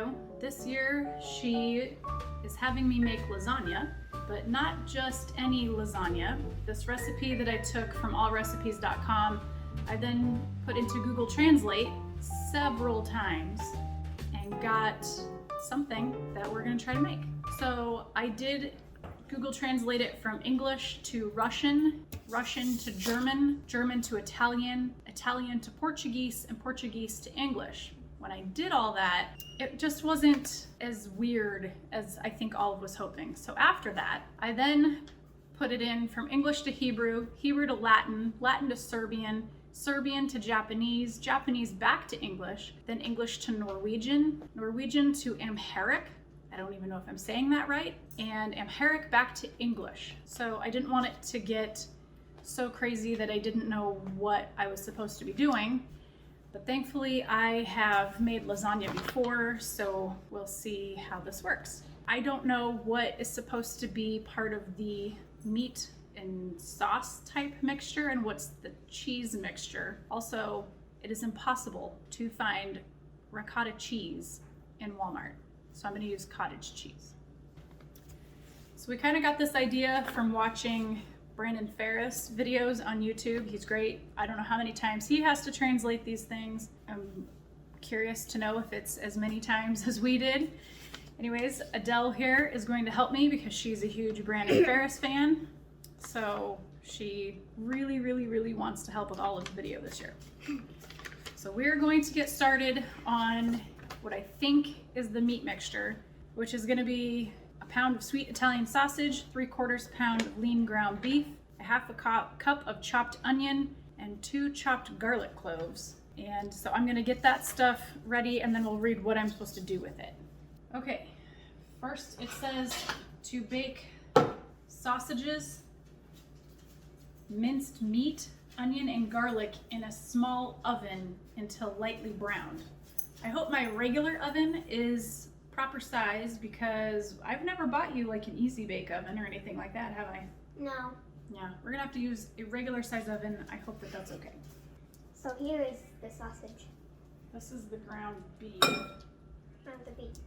video. This year she is having me make lasagna, but not just any lasagna. This recipe that I took from allrecipes.com, I then put into Google Translate several times and got something that we're gonna try to make. So I did Google Translate it from English to Russian, Russian to German, German to Italian, Italian to Portuguese, and Portuguese to English. When I did all that, it just wasn't as weird as I think Olive was hoping. So after that, I then put it in from English to Hebrew, Hebrew to Latin, Latin to Serbian, Serbian to Japanese, Japanese back to English, then English to Norwegian, Norwegian to Amharic, I don't even know if I'm saying that right, and Amharic back to English. So I didn't want it to get so crazy that I didn't know what I was supposed to be doing. But thankfully I have made lasagna before, so we'll see how this works. I don't know what is supposed to be part of the meat and sauce type mixture and what's the cheese mixture. Also, it is impossible to find ricotta cheese in Walmart, so I'm gonna use cottage cheese. So we kind of got this idea from watching Brandon Ferris videos on YouTube. He's great. I don't know how many times he has to translate these things. I'm curious to know if it's as many times as we did. Anyways, Adele here is going to help me because she's a huge Brandon Ferris fan. So she really wants to help with all of the video this year. So we're going to get started on what I think is the meat mixture, which is gonna be a pound of sweet Italian sausage, 3/4 pound of lean ground beef, a half a cup of chopped onion, and 2 chopped garlic cloves. And so I'm gonna get that stuff ready and then we'll read what I'm supposed to do with it. Okay, first it says to bake sausages, minced meat, onion, and garlic in a small oven until lightly browned. I hope my regular oven is proper size because I've never bought you like an easy bake oven or anything like that, have I? No. Yeah, we're gonna have to use a regular size oven. I hope that that's okay. So here is the sausage. This is the ground beef. And the beef.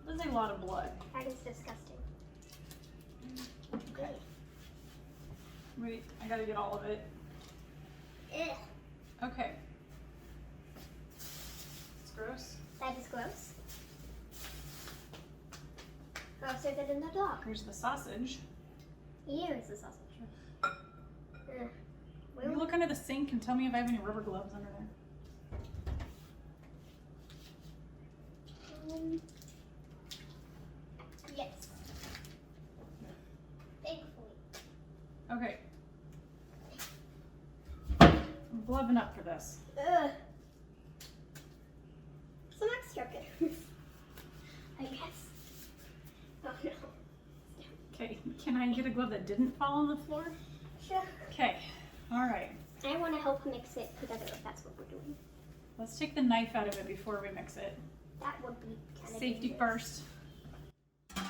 There's a lot of blood. That is disgusting. Okay. Wait, I gotta get all of it. Ugh. Okay. It's gross. That is gross. Grosser than the dog. Here's the sausage. Here is the sausage. Will you look under the sink and tell me if I have any rubber gloves under there? Yes. Thankfully. Okay. I'm gloving up for this. Ugh. Some extra goodness. I guess. Oh no. Okay, can I get a glove that didn't fall on the floor? Sure. Okay, all right. I want to help mix it together if that's what we're doing. Let's take the knife out of it before we mix it. That would be kind of Safety dangerous. first.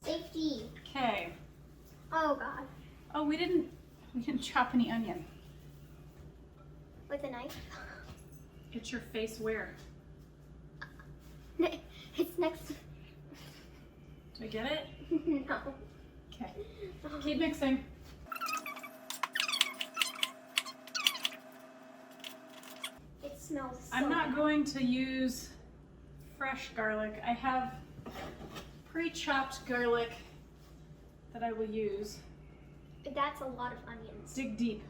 Safety. Okay. Oh god. Oh, we didn't chop any onion. With a knife? It's your face where? It's next to... Do I get it? No. Okay. Keep mixing. It smells so I'm not bad. going to use fresh garlic. I have pre-chopped garlic that I will use. That's a lot of onions. Dig deep.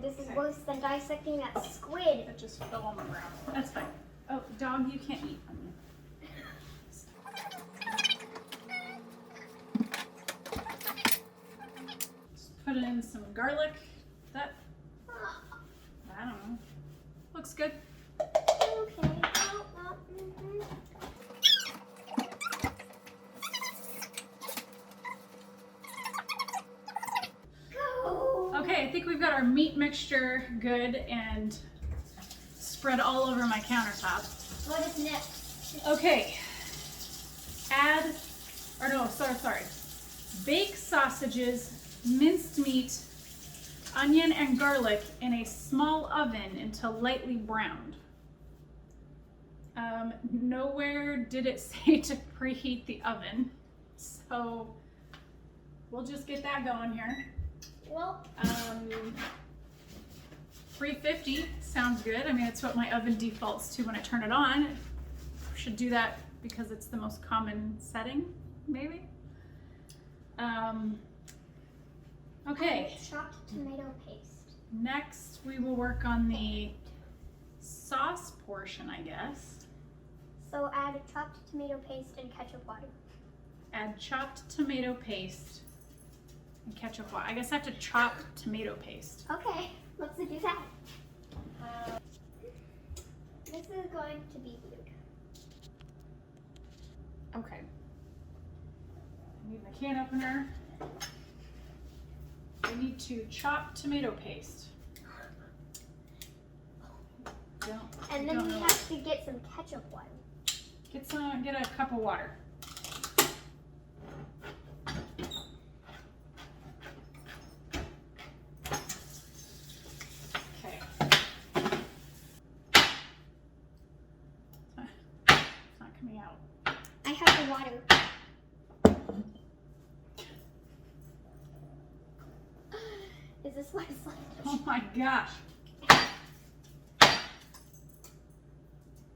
This is worse than dissecting that squid. That just fell on the ground. That's fine. Oh, dog, you can't eat onion. Just put in some garlic. That, I don't know. Looks good. Okay. Go. Okay, I think we've got our meat mixture good and spread all over my countertop. What is next? Okay, sorry. Bake sausages, minced meat, onion and garlic in a small oven until lightly browned. Nowhere did it say to preheat the oven, so we'll just get that going here. Well, 350 sounds good. I mean, it's what my oven defaults to when I turn it on. Should do that because it's the most common setting, maybe. Okay. Chopped tomato paste. Next, we will work on the sauce portion, I guess. So add chopped tomato paste and ketchup water. Add chopped tomato paste and ketchup water. I guess I have to chop tomato paste. Okay, let's do that. This is going to be weird. Okay. I need my can opener. I need to chop tomato paste. And then we have to get some ketchup water. Get a cup of water. Okay. It's not coming out. I have the water. Is this what it's like? Oh my gosh.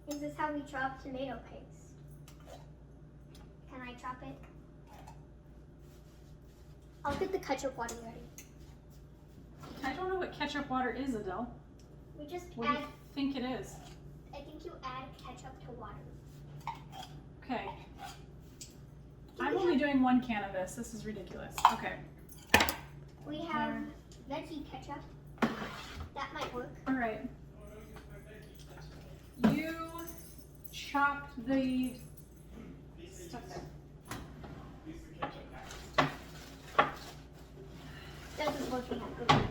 Is this how we chop tomato paste? Can I chop it? I'll get the ketchup water ready. I don't know what ketchup water is, Adele. We just What do add, you think it is? I think you add ketchup to water. Okay. I'm only doing one can of this. This is ridiculous. Okay. We have veggie ketchup. That might work. All right. You chop the stuff there. This is working out good.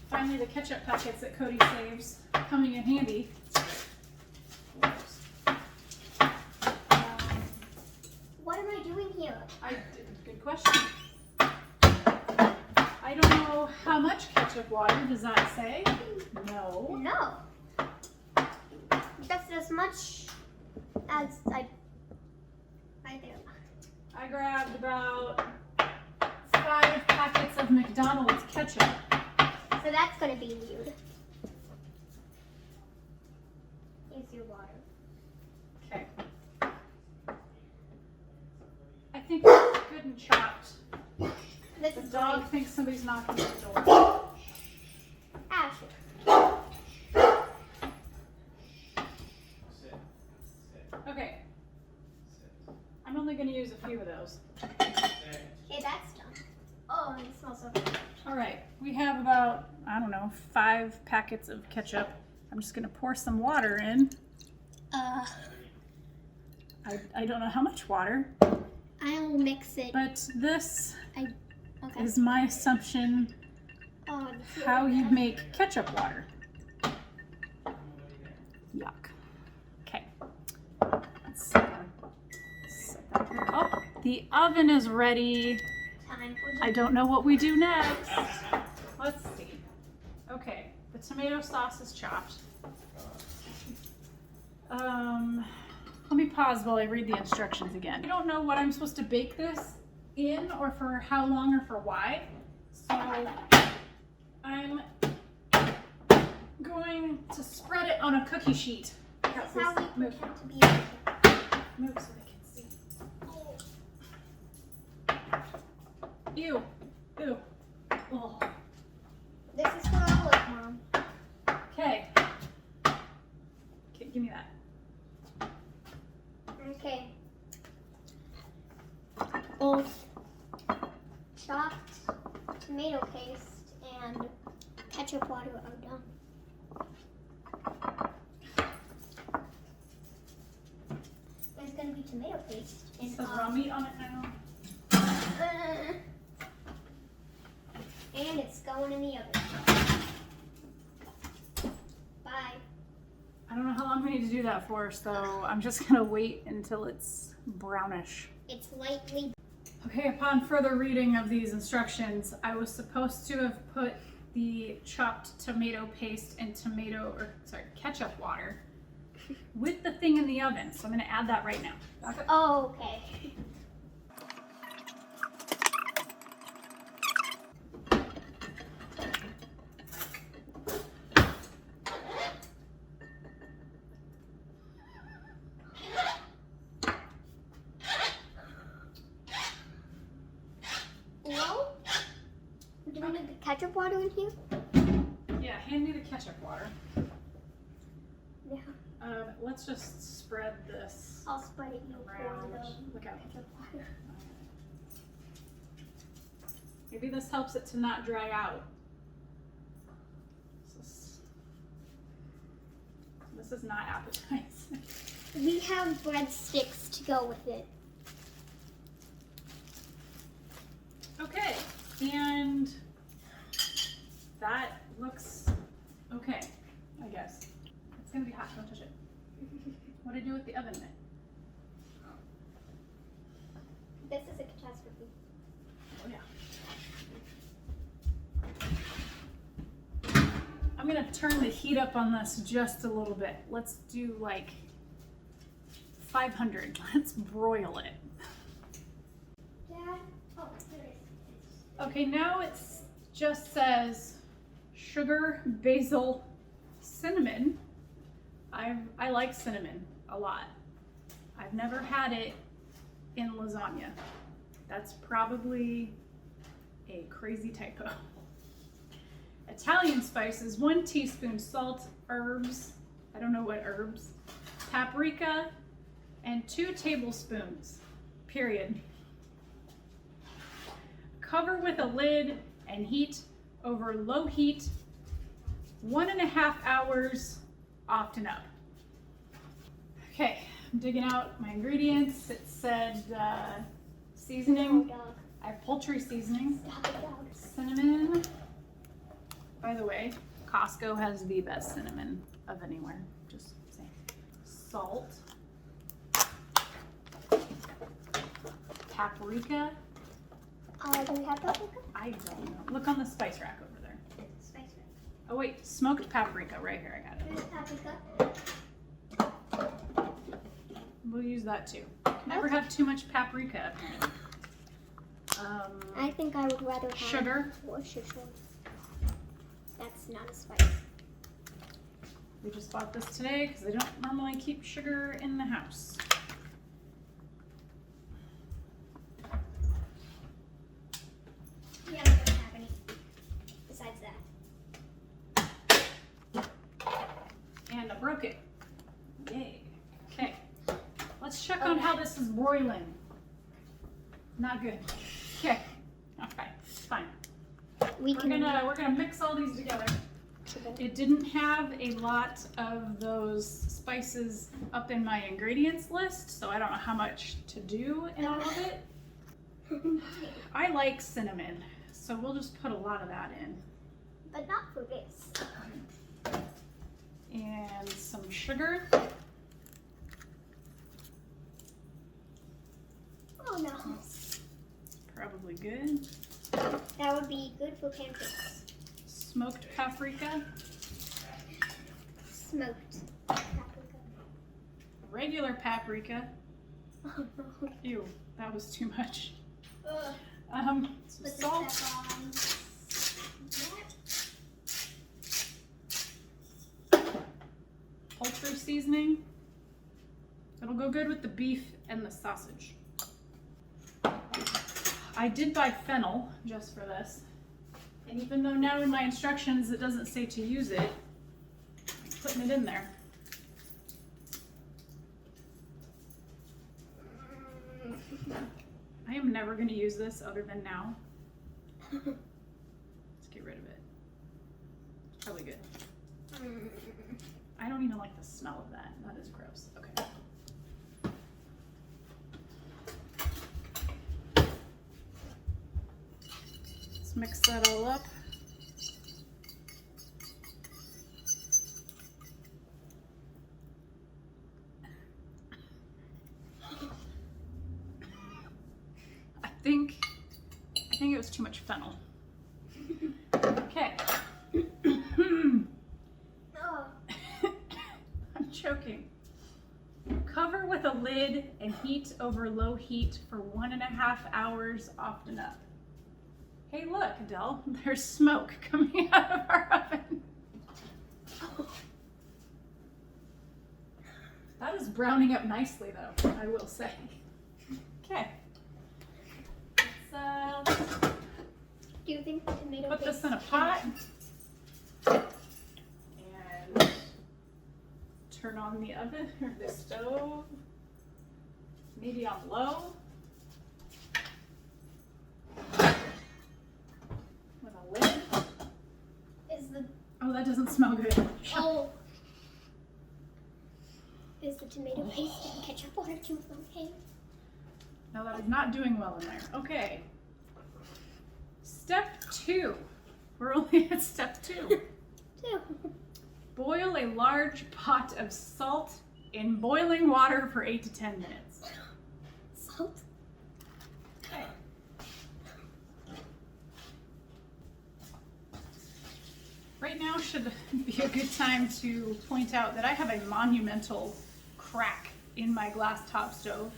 Finally, the ketchup packets that Cody saves coming in handy. What am I doing here? Good question. I don't know how much ketchup water does that say? No. No. Just as much as I do. I grabbed about 5 packets of McDonald's ketchup. So that's going to be weird. Here's your water. Okay. I think it's good and chopped. This The is dog great. thinks somebody's knocking at the door. Asher. Okay. I'm only going to use a few of those. Okay, that's done. Oh, it smells so good. All right. We have about, I don't know, 5 packets of ketchup. I'm just going to pour some water in. I don't know how much water, I'll mix it. but this Okay. is my assumption Oh, how you make ketchup water. Yuck. Okay. Let's set that here. Oh, the oven is ready. time for I don't know what we do next. Let's see. Okay, the tomato sauce is chopped. Let me pause while I read the instructions again. I don't know what I'm supposed to bake this in or for how long or for why. So I'm going to spread it on a cookie sheet. This is how we Move, pretend to be. move so they can see. Ew. Ew. Oh. This is for all of Mom. Okay. Okay, give me that. Okay. Both chopped tomato paste and ketchup water are done. There's gonna be tomato paste in It says raw meat on it now. and it's going in the oven. Bye. I don't know how long we need to do that for, so I'm just gonna wait until it's brownish. It's lightly. Okay, upon further reading of these instructions, I was supposed to have put the chopped tomato paste and ketchup water with the thing in the oven. So I'm gonna add that right now. Okay. Oh, okay. Well, do we need the ketchup water in here? Yeah, hand me the ketchup water. Yeah. Let's just spread this I'll spread it. You pour around. the Look out. ketchup water. Maybe this helps it to not dry out. This is not appetizing. We have breadsticks to go with it. Okay, and that looks okay, I guess. It's gonna be hot, don't touch it. What do I do with the oven mitt? This is a catastrophe. Oh yeah. I'm gonna turn the heat up on this just a little bit. Let's do like 500. Let's broil it. Dad? Oh, there it is. Okay, now it just says sugar, basil, cinnamon. I like cinnamon a lot. I've never had it in lasagna. That's probably a crazy typo. Italian spices, 1 teaspoon salt, herbs, I don't know what herbs, paprika, and 2 tablespoons, period. Cover with a lid and heat over low heat, 1.5 hours, often up. Okay, I'm digging out my ingredients. It said seasoning. Oh, dog. I have poultry seasoning, Stop it, dog. cinnamon. By the way, Costco has the best cinnamon of anywhere, just saying. Salt, paprika. Do we have paprika? I don't know. Look on the spice rack over there. Spice rack. Oh wait, smoked paprika right here. I got it. There's paprika. We'll use that too. Never have too much paprika apparently. I think I would rather have Sugar. Worcestershire. That's not a spice. We just bought this today because I don't normally keep sugar in the house. Yeah, I don't have any besides that. And I broke it. Yay. Okay. Let's check on how this is broiling. Not good. Okay. Okay. Fine. We're gonna mix all these together. It didn't have a lot of those spices up in my ingredients list, so I don't know how much to do in all of it. I like cinnamon, so we'll just put a lot of that in. But not for this. And some sugar. Oh no. Probably good. That would be good for pancakes. Smoked paprika. Smoked paprika. Regular paprika. Oh no. Ew, that was too much. Ugh. Some Put the salt. pepper on. Poultry seasoning. It'll go good with the beef and the sausage. I did buy fennel just for this. And even though now in my instructions it doesn't say to use it, I'm putting it in there. I am never going to use this other than now. Let's get rid of it. It's probably good. I don't even like the smell of that. That is gross. Okay. Let's mix that all up. I think it was too much fennel. Okay, with a lid and heat over low heat for 1.5 hours often up. Hey look, Adele, there's smoke coming out of our oven. That is browning up nicely though, I will say. Okay. Let's Do you think the tomato put this paste in a pot can- and turn on the oven or the stove, maybe on low. With a lid. Is the Oh, that doesn't smell good. oh is the tomato paste and ketchup water too okay? No, that is not doing well in there. Okay. Step 2. We're only at step 2. Two. Boil a large pot of salt in boiling water for 8 to 10 minutes. Salt. Okay. Right now should be a good time to point out that I have a monumental crack in my glass top stove.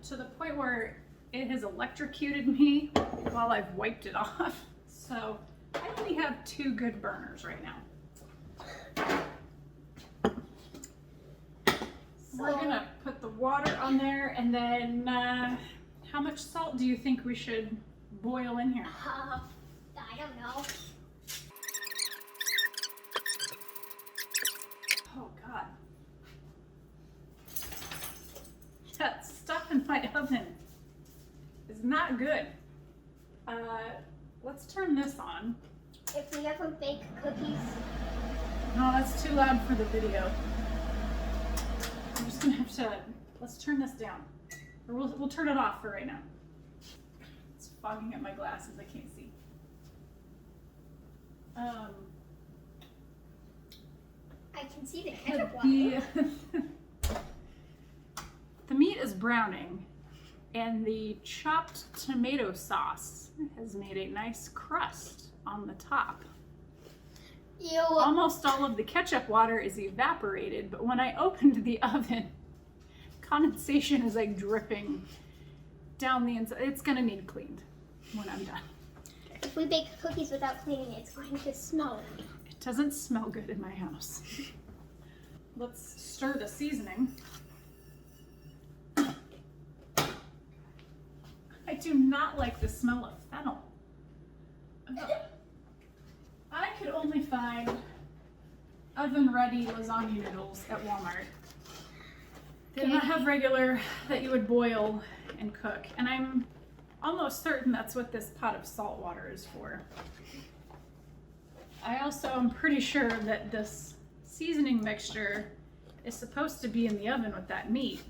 To the point where it has electrocuted me while I've wiped it off. So I only have 2 good burners right now. We're gonna put the water on there, and then how much salt do you think we should boil in here? I don't know. Oh God. That stuff in my oven is not good. Let's turn this on. If we ever bake cookies, No, that's too loud for the video. I'm just gonna have to, let's turn this down. Or we'll turn it off for right now. It's fogging up my glasses, I can't see. I can see the ketchup water. The meat is browning, and the chopped tomato sauce has made a nice crust on the top. Ew. Almost all of the ketchup water is evaporated, but when I opened the oven, condensation is like dripping down the inside. It's gonna need cleaned when I'm done. If we bake cookies without cleaning, it's going to smell. It doesn't smell good in my house. Let's stir the seasoning. I do not like the smell of fennel. Ugh. I could only find oven-ready lasagna noodles at Walmart. They do not have regular that you would boil and cook, and I'm almost certain that's what this pot of salt water is for. I also am pretty sure that this seasoning mixture is supposed to be in the oven with that meat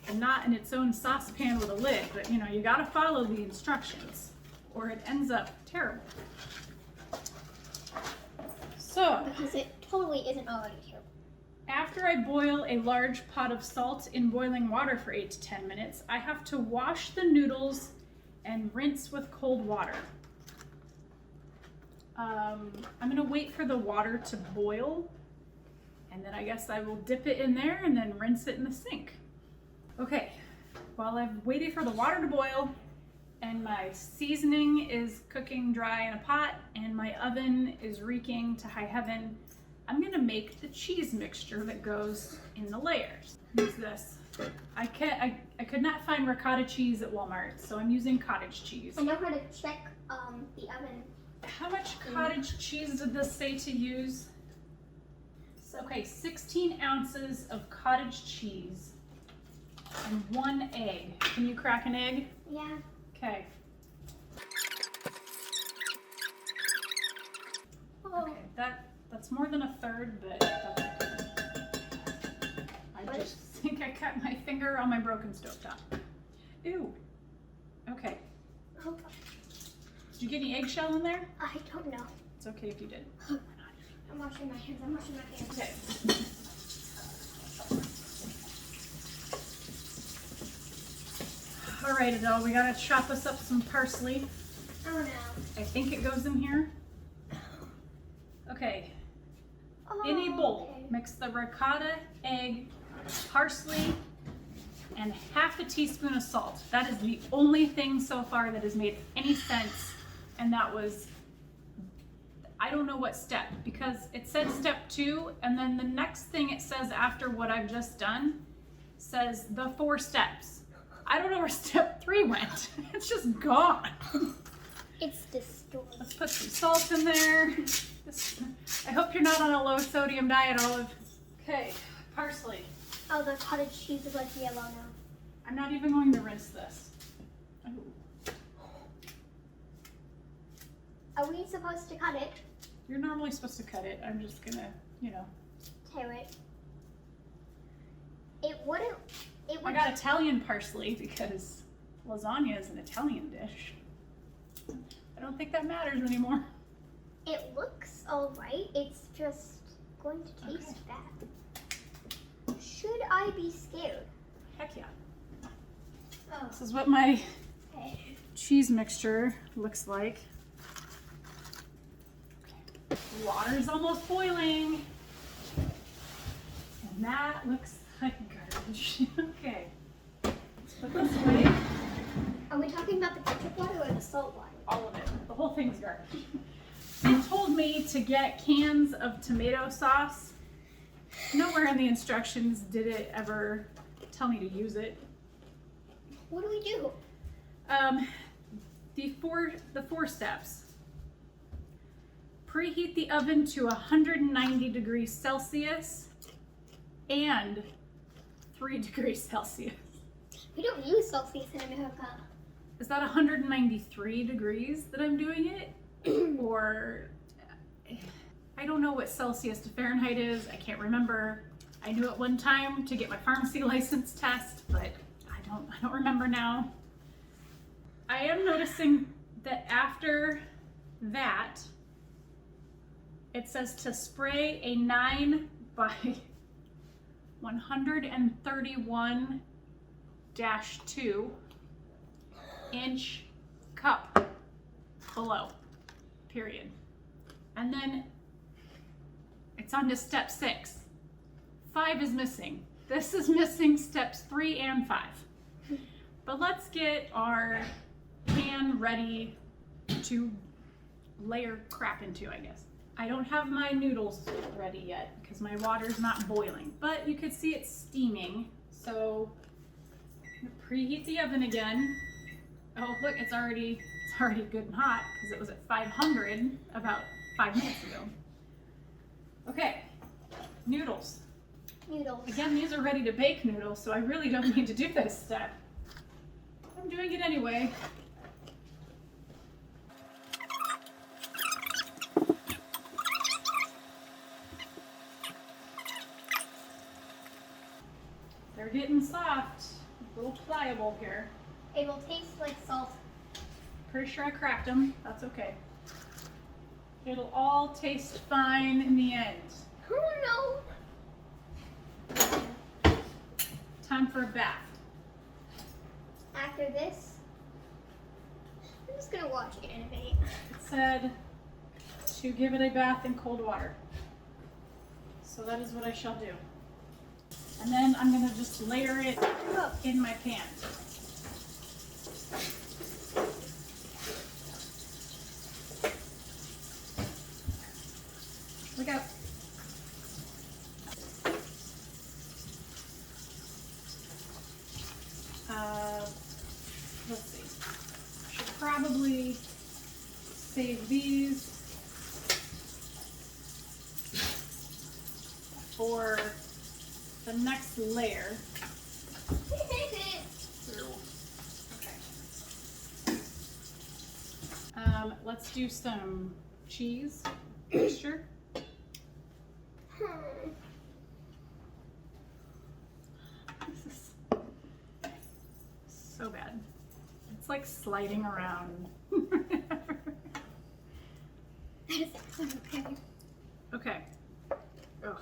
and not in its own saucepan with a lid, but you know, you gotta follow the instructions or it ends up terrible. So, Because it totally isn't already here. after I boil a large pot of salt in boiling water for 8 to 10 minutes, I have to wash the noodles and rinse with cold water. I'm gonna wait for the water to boil, and then I guess I will dip it in there and then rinse it in the sink. Okay, while I've waited for the water to boil and my seasoning is cooking dry in a pot and my oven is reeking to high heaven, I'm gonna make the cheese mixture that goes in the layers. Use this. I could not find ricotta cheese at Walmart, so I'm using cottage cheese. I know how to check the oven. How much cottage cheese did this say to use? So, okay, 16 ounces of cottage cheese and 1 egg. Can you crack an egg? Yeah. Okay. Oh. Okay, that's more than a third, but that's okay. I just think I cut my finger on my broken stovetop. Ew. Okay. Oh. Did you get any eggshell in there? I don't know. It's okay if you did. I'm washing my hands. I'm washing my hands. Okay. All right, Adele, we gotta chop us up some parsley. Oh no. I think it goes in here. Okay. Oh, In a bowl. okay. Mix the ricotta, egg, parsley, and half a teaspoon of salt. That is the only thing so far that has made any sense, and that was, I don't know what step, because it said step 2, and then the next thing it says after what I've just done says the 4 steps. I don't know where step 3 went. It's just gone. It's destroyed. Let's put some salt in there. I hope you're not on a low sodium diet, Olive. Okay, parsley. Oh, the cottage cheese is like yellow now. I'm not even going to rinse this. Ooh. Are we supposed to cut it? You're normally supposed to cut it. I'm just gonna, Tear it. It wouldn't. It I would. got Italian parsley because lasagna is an Italian dish. I don't think that matters anymore. It looks alright. It's just going to taste bad. Should I be scared? Heck yeah. Oh. This is what my Okay. cheese mixture looks like. Water's almost boiling. And that looks like garbage. Okay. Let's put this away. Are we talking about the ketchup water or the salt water? All of it. The whole thing's garbage. They told me to get cans of tomato sauce. Nowhere in the instructions did it ever tell me to use it. What do we do? The four steps. Preheat the oven to 190 degrees Celsius and 3 degrees Celsius. We don't use Celsius in America. Is that 193 degrees that I'm doing it? Or I don't know what Celsius to Fahrenheit is. I can't remember. I knew it one time to get my pharmacy license test, but I don't remember now. I am noticing that after that, it says to spray a 9 by 131-2 inch cup below, period. And then it's on to step 6. 5 is missing. This is missing steps 3 and 5. But let's get our pan ready to layer crap into, I guess. I don't have my noodles ready yet because my water's not boiling, but you could see it's steaming. So I'm gonna preheat the oven again. Oh, look, it's already good and hot because it was at 500 about 5 minutes ago. Okay, noodles. Noodles. Again, these are ready to bake noodles, so I really don't need to do this step. I'm doing it anyway. They're getting soft, a little pliable here. It will taste like salt. Pretty sure I cracked them. That's okay. It'll all taste fine in the end. Oh Time for a bath. no! After this, I'm just gonna watch it innovate. It said to give it a bath in cold water. So that is what I shall do. And then I'm gonna just layer it in my pan. Look out. Let's see. Should probably save these for the next layer. Okay. Let's do some cheese mixture. This is so bad. It's like sliding around. Okay. Okay. Ugh.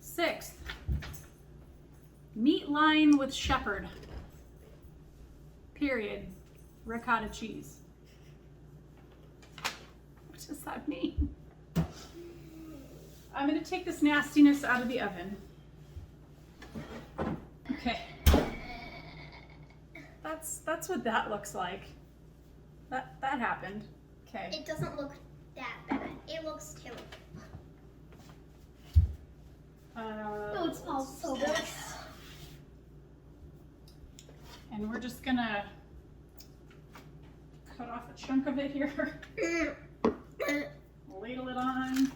6th, meat line with shepherd. Period. Ricotta cheese. What does that mean? I'm gonna take this nastiness out of the oven. Okay. That's what that looks like. That happened. Okay. It doesn't look that bad. It looks terrible. Oh, it smells so good. And we're just gonna cut off a chunk of it here. Ladle it on.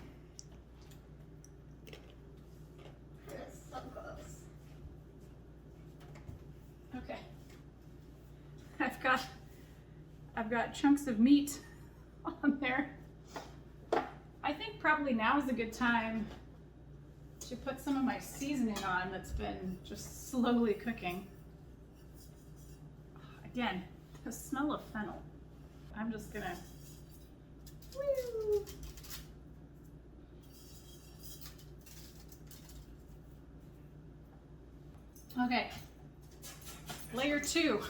That's so gross. Okay. I've got chunks of meat on there. I think probably now is a good time to put some of my seasoning on that's been just slowly cooking. Again, the smell of fennel. I'm just gonna. Woo. Okay, layer 2.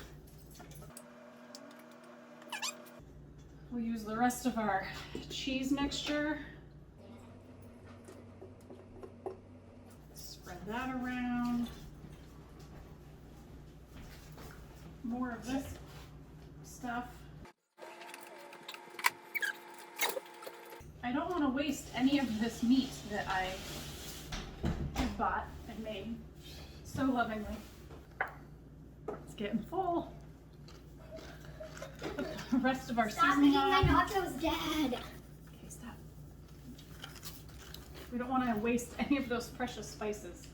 We'll use the rest of our cheese mixture. Spread that around. More of this stuff. I don't want to waste any of this meat that I bought and made so lovingly. It's getting full. Put the rest of our Stop seasoning eating my on. nachos, Dad. Okay, stop. We don't want to waste any of those precious spices.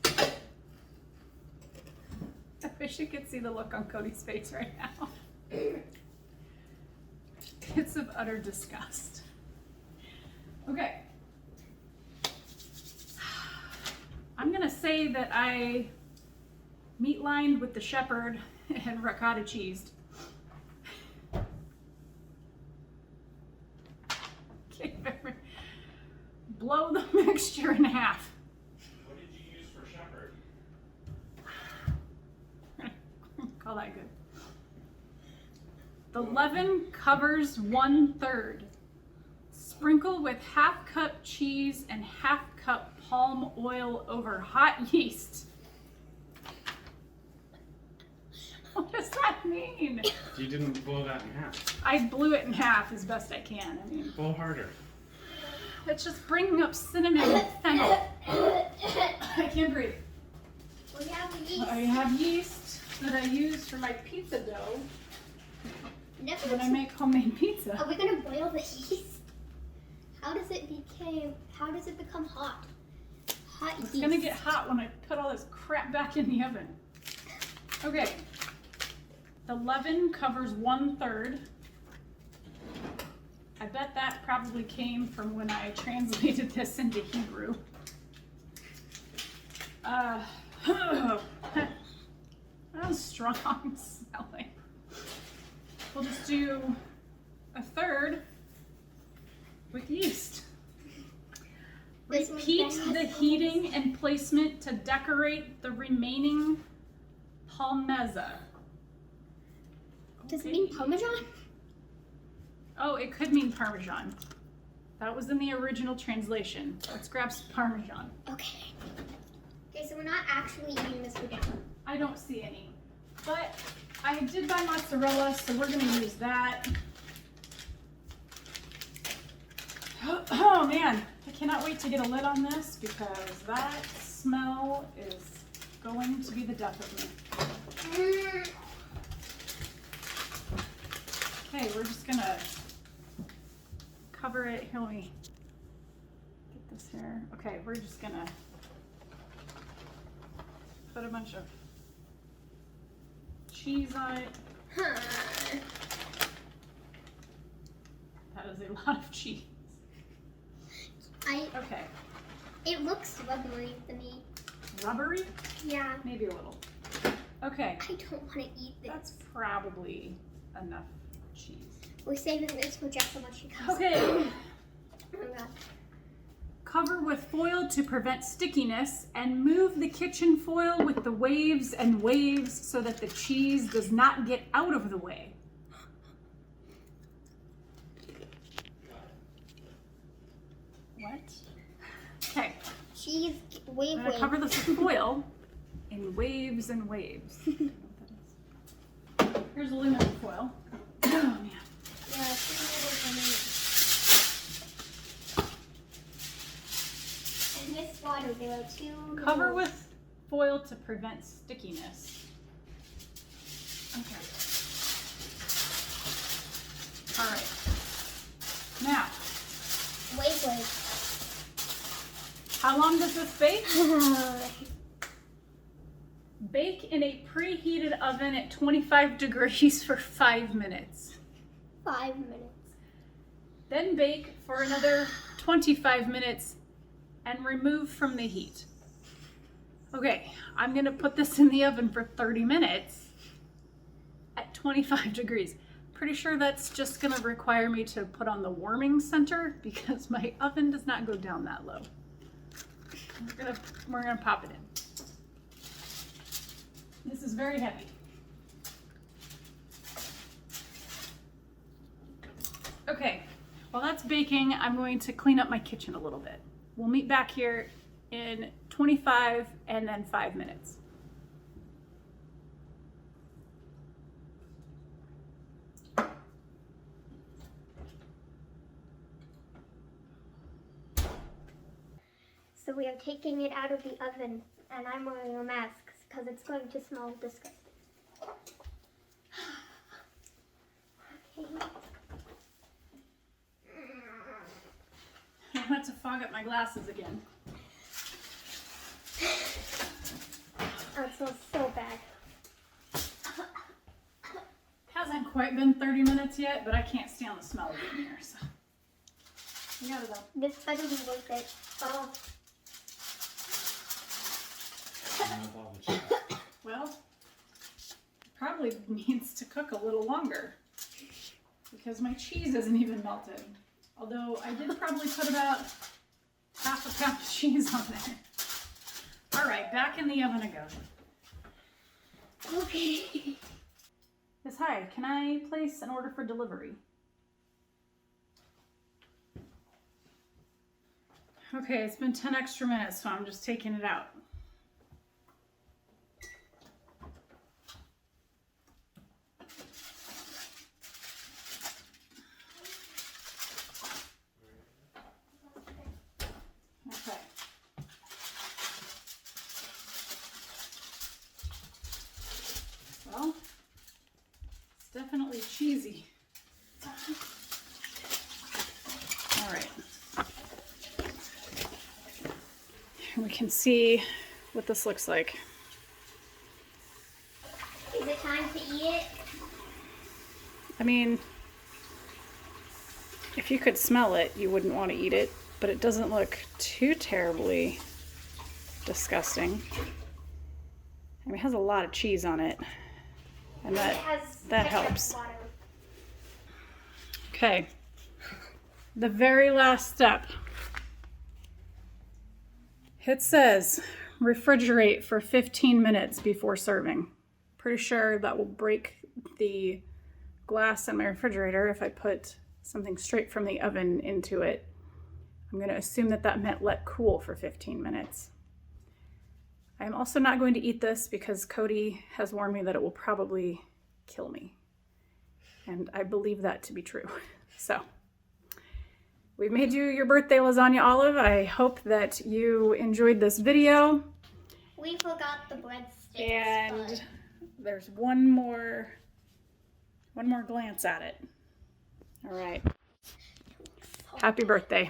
I wish you could see the look on Cody's face right now. It's of utter disgust. Okay. I'm gonna say that I meat lined with the shepherd and ricotta cheesed. Okay, blow the mixture in half. What did you use for shepherd? Call that good. The leaven covers 1/3. Sprinkle with 1/2 cup cheese and 1/2 cup palm oil over hot yeast. What does that mean? You didn't blow that in half. I blew it in half as best I can. I mean, Blow harder. it's just bringing up cinnamon and fennel. I can't breathe. We have yeast. I have yeast that I use for my pizza dough Never when I make homemade pizza. Are we gonna boil the yeast? How does it become hot? Hot It's yeast. gonna get hot when I put all this crap back in the oven. Okay. The leaven covers 1/3. I bet that probably came from when I translated this into Hebrew. That was strong smelling. We'll just do 1/3 with yeast. This one's Repeat been the nice. heating and placement to decorate the remaining palmezza. Does it Okay. mean Parmesan? Oh, it could mean Parmesan. That was in the original translation. Let's grab some Parmesan. Okay. Okay, so we're not actually eating this for dinner. I don't see any. But I did buy mozzarella, so we're gonna use that. Oh man, I cannot wait to get a lid on this because that smell is going to be the death of me. Okay, we're just gonna cover it. Here, let me get this here. Okay, we're just gonna put a bunch of cheese on it. Huh. That is a lot of cheese. Okay, It looks rubbery to me. rubbery? Yeah. Maybe a little. Okay, I don't want to eat this. that's probably enough cheese. We're saving this for just so much you guys. Okay, Oh my god. cover with foil to prevent stickiness and move the kitchen foil with the waves and waves so that the cheese does not get out of the way. What? Okay. Jeez, wave, I'm gonna wave. cover this with foil in waves and waves. Here's aluminum foil. Oh man. Yeah, and this water, there are two. Cover with foil to prevent stickiness. Okay. All right. Now, Wave, wave. how long does this bake? Bake in a preheated oven at 25 degrees for 5 minutes. 5 minutes. Then bake for another 25 minutes and remove from the heat. Okay, I'm gonna put this in the oven for 30 minutes at 25 degrees. Pretty sure that's just gonna require me to put on the warming center because my oven does not go down that low. We're gonna pop it in. This is very heavy. Okay, while that's baking, I'm going to clean up my kitchen a little bit. We'll meet back here in 25 and then 5 minutes. So we are taking it out of the oven, and I'm wearing a mask because it's going to smell disgusting. Okay. I had to fog up my glasses again. Oh, it smells so bad. Hasn't quite been 30 minutes yet, but I can't stand the smell of it in here, so. We gotta go. This better be worth it. Oh, Well, probably needs to cook a little longer because my cheese isn't even melted. Although I did probably put about half a pound of cheese on there. All right, back in the oven I go. okay. Yes, hi, can I place an order for delivery? Okay, it's been 10 extra minutes, so I'm just taking it out. Okay. Well, it's definitely cheesy. All right. We can see what this looks like. Is it time to eat it? I mean, if you could smell it, you wouldn't want to eat it, but it doesn't look too terribly disgusting. I mean, it has a lot of cheese on it, and It has that ketchup helps. water. Okay, the very last step. It says refrigerate for 15 minutes before serving. Pretty sure that will break the glass in my refrigerator if I put something straight from the oven into it. I'm going to assume that that meant let cool for 15 minutes. I'm also not going to eat this because Cody has warned me that it will probably kill me. And I believe that to be true. So, we've made you your birthday lasagna, Olive. I hope that you enjoyed this video. We forgot the breadsticks. And but there's one more glance at it. All right. Happy birthday.